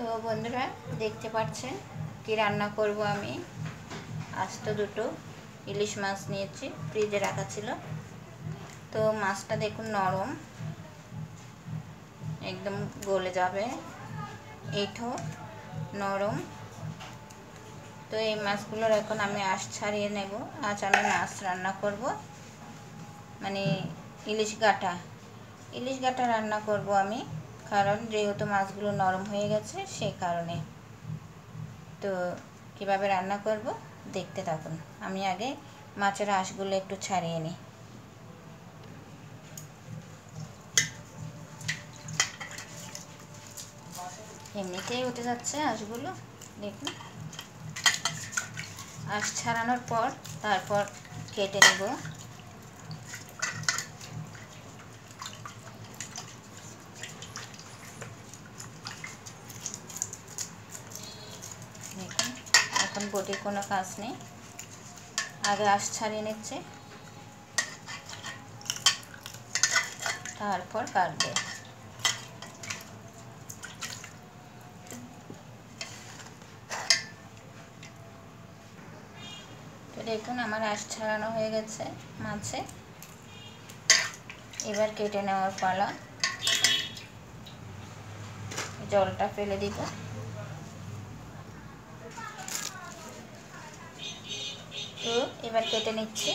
তো বন্ধুরা দেখতে পাচ্ছেন কি রান্না করব আমি। আজ তো দুটো ইলিশ মাছ নিয়েছি, ফ্রিজে রাখা ছিল। তো মাছটা দেখুন নরম, একদম গলে যাবে, এইঠো নরম। তো এই মাছগুলোর এখন আমি আঁশ ছাড়িয়ে নেব। আজ আমি মাছ রান্না করব, মানে ইলিশ গাটা রান্না করব আমি, কারণ যেহেতু মাছগুলো নরম হয়ে গেছে সেই কারণে। তো কিভাবে রান্না করব দেখতে থাকুন। আমি আগে মাছের আঁশগুলো একটু ছাড়িয়ে নিই। এমনিতেই উঠে যাচ্ছে আঁশগুলো, দেখুন। আঁশ ছাড়ানোর পর তারপর কেটে নেব। দেখুন, এখন বটির কোনো কাজ নেই, আগে আঁশ ছাড়িয়ে নিচ্ছে, তারপর কাটবে। তো দেখুন আমার আঁশ ছাড়ানো হয়ে গেছে মাছে। এবার কেটে নেওয়ার পালা। জলটা ফেলে দিব। তো এবার কেটে নিচ্ছি।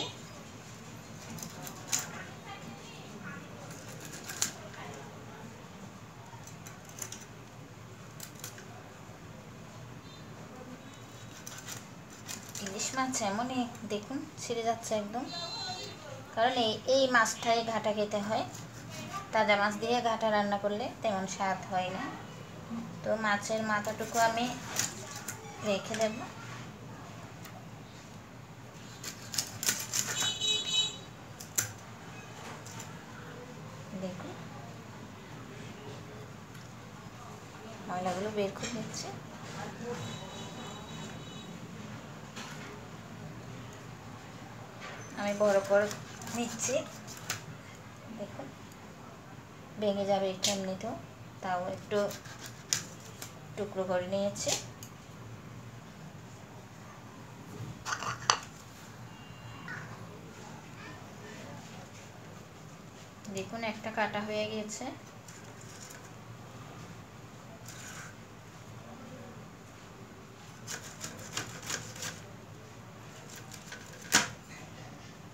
ইলিশ মাছ এমনই দেখুন ছিঁড়ে যাচ্ছে একদম, কারণ এই মাছটাই ঘাটা খেতে হয়। তাজা মাছ দিয়ে ঘাটা রান্না করলে তেমন স্বাদ হয় না। তো মাছের মাথাটুকু আমি রেখে দেব। দেখুন ময়লাগুলো বের করে নিচ্ছে। আমি বড় করে নিচ্ছি, দেখুন ভেঙে যাবে এটা এমনিতেও, তাও একটু টুকরো করে নিয়েছি। দেখুন একটা কাটা হয়ে গিয়েছে।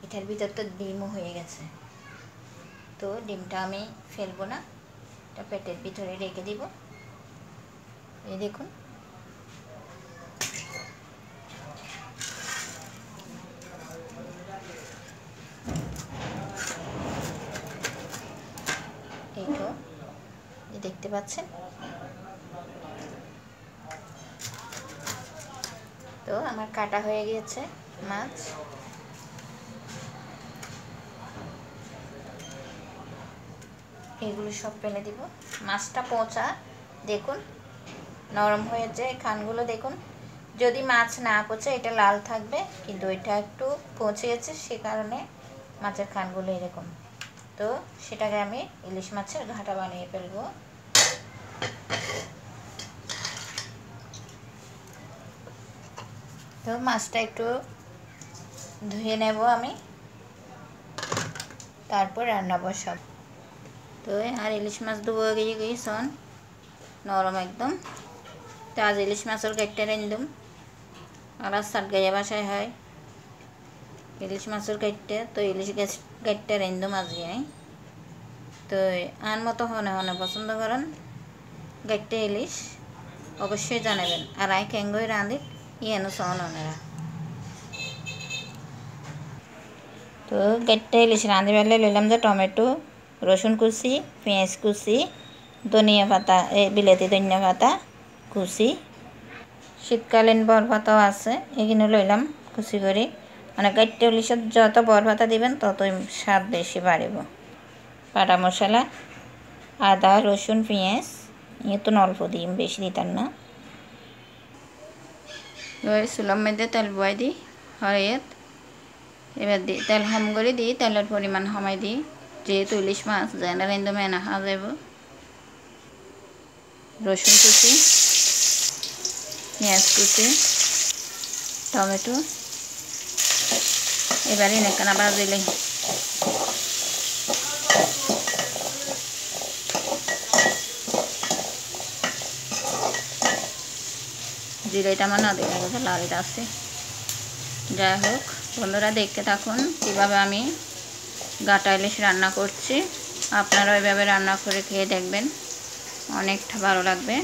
এটার ভিতর তো ডিমও হয়ে গেছে, তো ডিমটা আমি ফেলবো না, এটা পেটের ভিতরে রেখে দিব। এই দেখুন এই তো দেখতে পাচ্ছেন। তো আমার কাটা হয়ে গিয়েছে মাছ। এগুলো সব ফেলে দিব। মাছটা পচা, দেখুন নরম হয়েছে, খানগুলো দেখুন। যদি মাছ না পচে এটা লাল থাকবে, কিন্তু এটা একটু পচে গেছে, সে কারণে মাছের খানগুলো এরকম। তো সেটাকে আমি ইলিশ মাছের ঘাটা বানিয়ে ফেলবো। তো মাছটা একটু ধুয়ে নেব আমি, তারপর রান্না বসাব। তো আর ইলিশ মাছ ধুয়ে গিয়ে গিয়েছন নরম একদম। তো আজ ইলিশ মাছের গাইটটা রান্ধুম। আর সাত গাইয়া বাসায় হয় ইলিশ মাছের গাইটটা, তো ইলিশ গাইটটা রান্ধুম আজকে। তো আন মতো হনে হনে পছন্দ করেন গাইটটা ইলিশ অবশ্যই জানাবেন। আর আই কেঙ্গই রাঁধি ইয়েনো সন ওনারা। তো গাইটটা ইলিশ রাঁধি বেলে লইলাম যে টমেটো, রসুন কুচি, পেঁয়াজ কুচি, ধনিয়া পাতা, বিলেতি ধনিয়া পাতা কুচি, শীতকালীন বরপাতাও আছে, এগুলো লইলাম কুচি করে। মানে গাইটটা ইলিশত যত বরপাতা দিবেন ততই স্বাদ বেশি বাড়িব। বাটা মশলা আদা রসুন পেঁয়াজ তো অল্প দিই, বেশি দিতাম না। ওই চুলার মধ্যে তেল বয়াই দিই হরাইত। এবার দিই তেল কম করে দিই, তেলের পরিমাণ কমাই দিই, যেহেতু ইলিশ মাছ যেন রান্ধুম এনা খাওয়া যাব। রসুন কুচি পেঁয়াজ কুচি, টমেটো এবারে নেকানা বাজিলে জিরেটা আমার না দেখে গেছে, লালটা আছে। যাই হোক বন্ধুরা, দেখতে থাকুন কীভাবে আমি গাটা ইলিশ রান্না করছি। আপনারা ওইভাবে রান্না করে খেয়ে দেখবেন, অনেকটা ভালো লাগবে।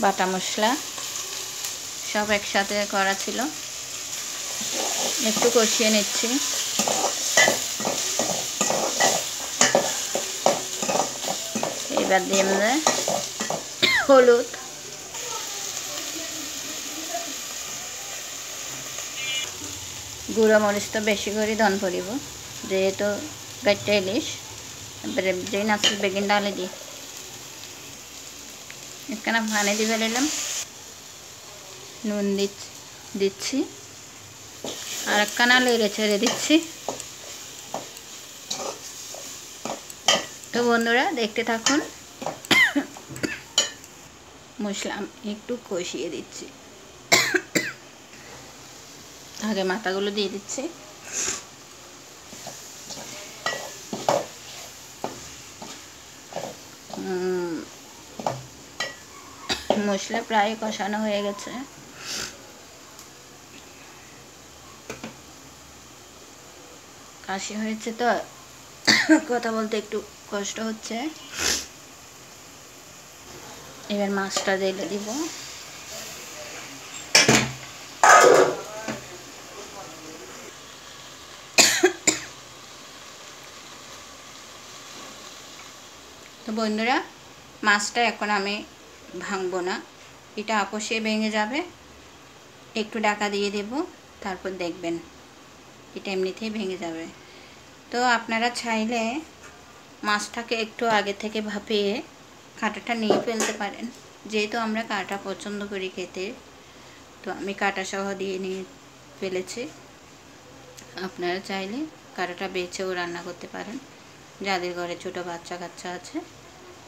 বাটা মশলা সব একসাথে করা ছিল, একটু কষিয়ে নিচ্ছি। এবার দিয়ে আমরা হলুদ, গুঁড়ো মরিচ তো বেশি করে ধন পড়িব, যেহেতু গাইটা ইলিশ। এবারে যেই নাচল বেগিন ডালে দিই, একখানা পানি দিয়ে ফেলিলাম, নুন দিচ্ছি, আর একখানা লেড়ে ছেড়ে দিচ্ছি। তো বন্ধুরা দেখতে থাকুন, মশলা একটু কষিয়ে দিচ্ছি। আগে মাথাগুলো দিয়ে দিচ্ছি। মশলা প্রায় কষানো হয়ে গেছে। কাশি হয়েছে তো কথা বলতে একটু কষ্ট হচ্ছে। এবার মাছটা ঢেলে দিব। তো বন্ধুরা, মাছটা এখন আমি ভাঙবো না, এটা আপসে ভেঙে যাবে। একটু ঢাকা দিয়ে দেব, তারপর দেখবেন এটা এমনিতেই ভেঙে যাবে। তো আপনারা চাইলে মাছটাকে একটু আগে থেকে ভাপিয়ে কাঁটাটা নিয়ে ফেলতে পারেন, যেহেতু আমরা কাঁটা পছন্দ করি খেতে। তো আমি কাঁটা সহ দিয়ে নিয়ে ফেলেছি। আপনারা চাইলে কাঁটাটা বেছেও রান্না করতে পারেন, যাদের ঘরে ছোট বাচ্চা কাচ্চা আছে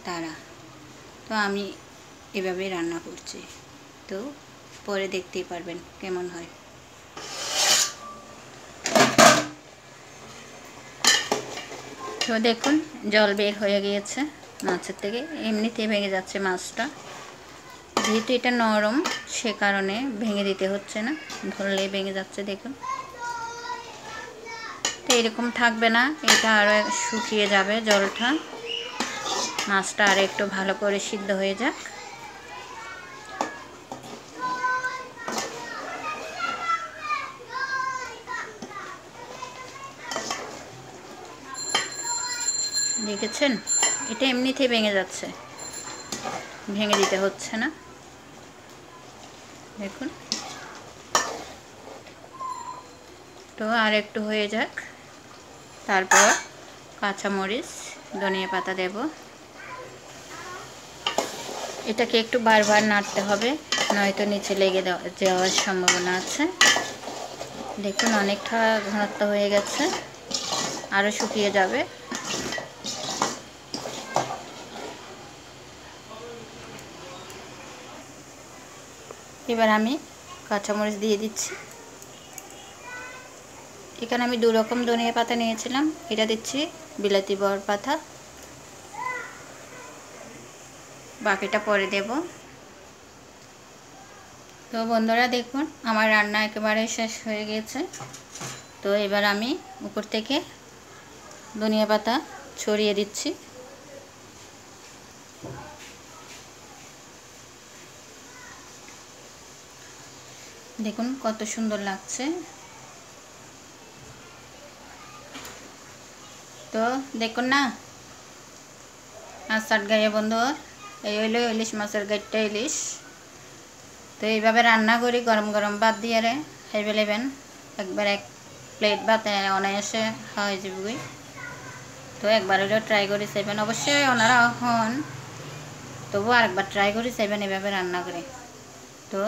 তারা। তো আমি এভাবেই রান্না করছি, তো পরে দেখতেই পারবেন কেমন হয়। তো দেখুন জল বের হয়ে গিয়েছে মাছের থেকে, এমনিতেই ভেঙে যাচ্ছে মাছটা। যেহেতু এটা নরম সে কারণে ভেঙে দিতে হচ্ছে না, ধরলেই ভেঙে যাচ্ছে। দেখুন তো এরকম থাকবে না, এটা আরও শুকিয়ে যাবে জলটা। মাছটা আর একটু ভালো করে সিদ্ধ হয়ে যাক। দেখেছেন এটা এমনিতেই ভেঙে যাচ্ছে, ভেঙে দিতে হচ্ছে না। দেখুন তো আর একটু হয়ে যাক, তারপর কাঁচামরিচ, ধনিয়া পাতা দেব। এটাকে একটু বারবার নাড়তে হবে, নয়তো নিচে লেগে যাওয়ার সম্ভাবনা আছে। দেখুন অনেকটা ঘনত্ব হয়ে গেছে, আরও শুকিয়ে যাবে। এবার আমি কাঁচামরিচ দিয়ে দিচ্ছি। এখানে আমি 2 রকম ধনিয়া পাতা নিয়েছিলাম, এটা দিচ্ছি বিলাতি বর পাতা, বাকিটা পরে দেব। তো বন্ধুরা দেখুন আমার রান্না একেবারে শেষ হয়ে গেছে। তো এবার আমি উপর থেকে ধনিয়া পাতা ছড়িয়ে দিচ্ছি। দেখুন কত সুন্দর লাগছে। তো দেখুন না মাছ গায়ে বন্ধু, এই হইলো ইলিশ মাছের গাইটা ইলিশ। তো এইভাবে রান্না করি, গরম গরম ভাত দিয়ে খাইবে নেবেন। একবার 1 প্লেট ভাত অনায়াসে খাওয়া যাবে। তো একবার হলেও ট্রাই করে চাইবেন, অবশ্যই ওনারা হন, তবু আরেকবার ট্রাই করে চাইবেন এভাবে রান্না করে। তো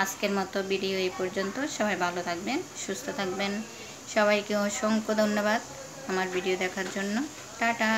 আজকের মতো ভিডিও এই পর্যন্ত। সবাই ভালো থাকবেন, সুস্থ থাকবেন। সবাইকে অসংখ্য ধন্যবাদ আমার ভিডিও দেখার জন্য। টাটা।